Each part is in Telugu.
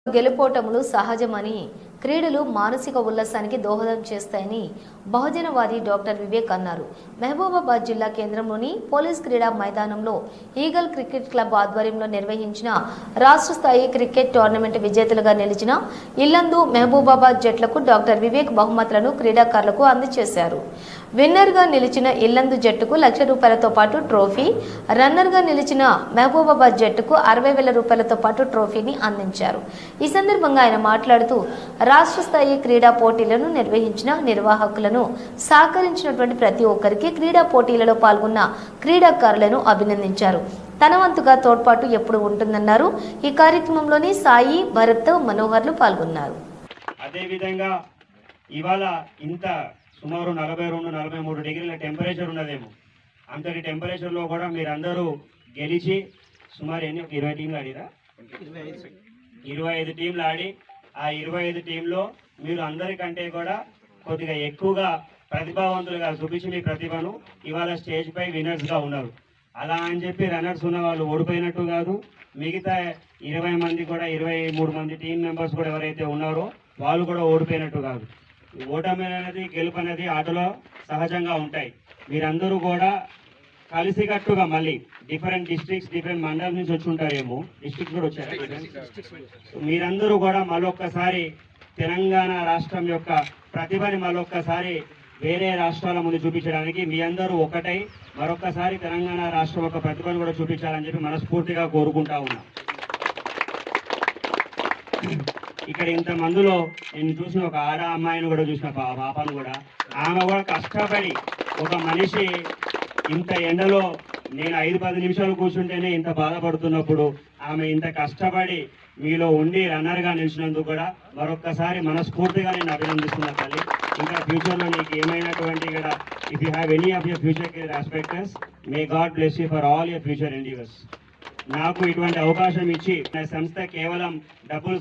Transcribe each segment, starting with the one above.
గెలుపోటములు సహజమని క్రీడలు మానసిక ఉల్లాసానికి దోహదం చేస్తాయని బహుజనవాది డాక్టర్ వివేక్ అన్నారు. మహబూబాబాద్ జిల్లా కేంద్రంలోని పోలీస్ క్రీడా మైదానంలో ఈగల్ క్రికెట్ క్లబ్ ఆధ్వర్యంలో నిర్వహించిన రాష్ట్ర స్థాయి క్రికెట్ టోర్నమెంట్ విజేతలుగా నిలిచిన ఇల్లందు మహబూబాబాద్ జట్లకు డాక్టర్ వివేక్ బహుమతులను క్రీడాకారులకు అందజేశారు. విన్నర్గా నిలిచిన ఇల్లందు జట్టుకు ₹1,00,000తో పాటు ట్రోఫీ, రన్నర్గా నిలిచిన మహబూబాబాద్ జట్టుకు ₹60,000తో పాటు ట్రోఫీని అందించారు. ఈ సందర్భంగా ఆయన మాట్లాడుతూ రాష్ట్ర స్థాయి క్రీడా పోటీలను నిర్వహించిన నిర్వాహకులను సహకరించినటువంటి ప్రతి ఒక్కరికి క్రీడా పోటీలలో పాల్గొన్న క్రీడాకారులను అభినందించారు. తన వంతుగా తోడ్పాటు ఎప్పుడు ఉంటుందన్నారు. ఈ కార్యక్రమంలోని సాయి, భరత్, మనోహర్లు పాల్గొన్నారు. అదేవిధంగా ఇవాళ ఇంత సుమారు 42-43 డిగ్రీల టెంపరేచర్ ఉన్నదేమో. అంతటి టెంపరేచర్లో కూడా మీరందరూ గెలిచి సుమారు 20 టీంలు ఆడిరా, 25 టీంలు ఆడి ఆ 25 టీంలో మీరు అందరికంటే కూడా కొద్దిగా ఎక్కువగా ప్రతిభావంతులుగా చూపించి మీ ప్రతిభను ఇవాళ స్టేజ్ పై విన్నర్స్గా ఉన్నారు. అలా అని చెప్పి రన్నర్స్ ఉన్న వాళ్ళు ఓడిపోయినట్టు కాదు. మిగతా 20 మంది కూడా 23 మంది టీం మెంబర్స్ కూడా ఎవరైతే ఉన్నారో వాళ్ళు కూడా ఓడిపోయినట్టు కాదు. ఓటమి అనేది గెలుపు అనేది ఆటలో సహజంగా ఉంటాయి. మీరందరూ కూడా కలిసికట్టుగా మళ్ళీ డిఫరెంట్ డిస్ట్రిక్ట్స్, డిఫరెంట్ మండలం నుంచి వచ్చి ఉంటారేమో. డిస్ట్రిక్ట్స్ కూడా వచ్చారు. మీరందరూ కూడా మరొక్కసారి తెలంగాణ రాష్ట్రం యొక్క ప్రతిభని మరొక్కసారి వేరే రాష్ట్రాల ముందు చూపించడానికి మీ అందరూ ఒకటై మరొక్కసారి తెలంగాణ రాష్ట్రం యొక్క ప్రతిభను కూడా చూపించాలని చెప్పి మనస్ఫూర్తిగా కోరుకుంటా ఉన్నా. ఇక్కడ ఇంతమందిలో నేను చూసిన ఒక ఆడ అమ్మాయిని కూడా చూసిన, పాపను కూడా. ఆమె కూడా కష్టపడి ఒక మనిషి ఇంత ఎండలో నేను 5-10 నిమిషాలు కూర్చుంటేనే ఇంత బాధపడుతున్నప్పుడు ఆమె ఇంత కష్టపడి మీలో ఉండి రన్నర్గా నిలిచినందుకు కూడా మరొక్కసారి మనస్ఫూర్తిగా నేను అభినందిస్తున్నా తల్లి. ఇంకా ఫ్యూచర్లో నీకు ఏమైనటువంటి కూడా if you have any of your future career aspects, may God bless you for all your future endeavours. నాకు ఇటువంటి అవకాశం ఇచ్చి నా సంస్థ కేవలం డబ్బులు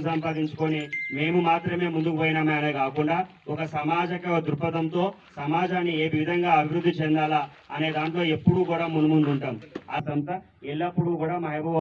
సంపాదించుకొని మేము మాత్రమే ముందుకు పోయినామే అనే కాకుండా ఒక సామాజిక దృక్పథంతో సమాజాన్ని ఏ విధంగా అభివృద్ధి చెందాలా అనే దాంట్లో ఎప్పుడూ కూడా ముందు ఉంటాం. ఆ సంస్థ ఎల్లప్పుడూ కూడా మహబూబ్